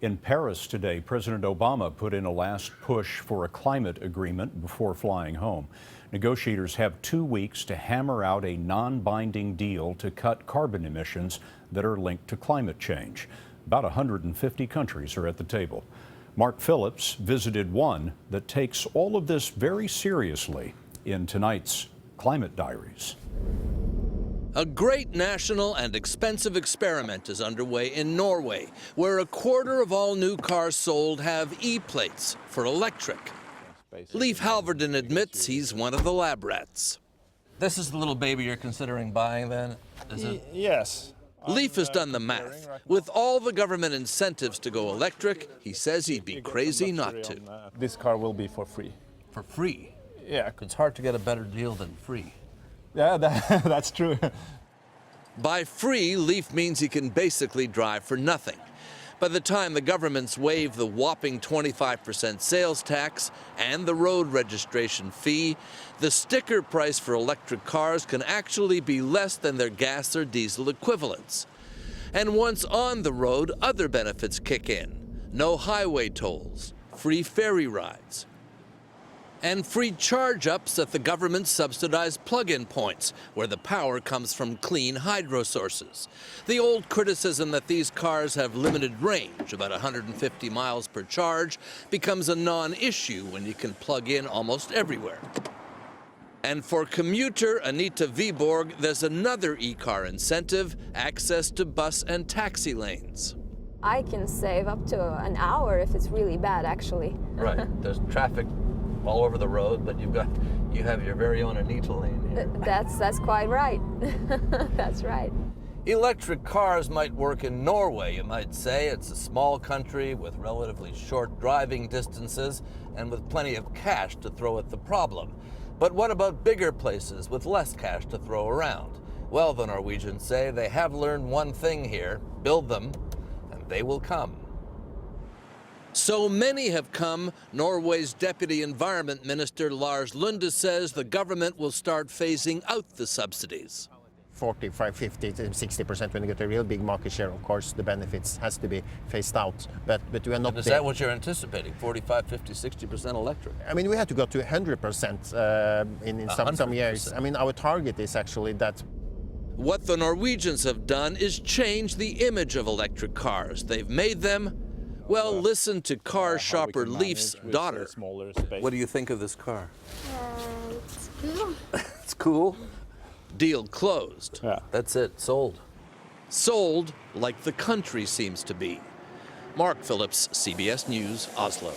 In Paris today, President Obama put in a last push for a climate agreement before flying home. Negotiators have 2 weeks to hammer out a non-binding deal to cut carbon emissions that are linked to climate change. About 150 countries are at the table. Mark Phillips visited one that takes all of this very seriously in tonight's Climate Diaries. A great national and expensive experiment is underway in Norway, where a quarter of all new cars sold have E-plates for electric. Leif Halverden admits he's one of the lab rats. This is the little baby you're considering buying then? Is it? Yes. Leif has done the math. With all the government incentives to go electric, he says he'd be crazy not to. This car will be for free. For free? Yeah. It's hard to get a better deal than free. Yeah, that's true. By free, Leif means he can basically drive for nothing. By the time the governments waive the whopping 25% sales tax and the road registration fee, the sticker price for electric cars can actually be less than their gas or diesel equivalents. And once on the road, other benefits kick in. No highway tolls, free ferry rides, and free charge-ups at the government-subsidized plug-in points, where the power comes from clean hydro sources. The old criticism that these cars have limited range, about 150 miles per charge, becomes a non-issue when you can plug in almost everywhere. And for commuter Anita Viborg, there's another e-car incentive: access to bus and taxi lanes. I can save up to an hour if it's really bad, actually. Right, there's traffic all over the road, but you have your very own Anita lane here. That's quite right. That's right. Electric cars might work in Norway, you might say. It's a small country with relatively short driving distances and with plenty of cash to throw at the problem. But what about bigger places with less cash to throw around? Well, the Norwegians say they have learned one thing here: build them, and they will come. So many have come, Norway's Deputy Environment Minister Lars Lunde says the government will start phasing out the subsidies. 45, 50, 60%. When you get a real big market share, of course, the benefits has to be phased out. But we are not and is there. that what you're anticipating, 45, 50, 60% electric? I mean, we have to go to 100% in some years. I mean, our target is actually that. What the Norwegians have done is change the image of electric cars. They've made them, well, listen to car shopper Leif's daughter. What do you think of this car? It's cool. It's cool? Deal closed. Yeah. That's it, sold. Sold like the country seems to be. Mark Phillips, CBS News, Oslo.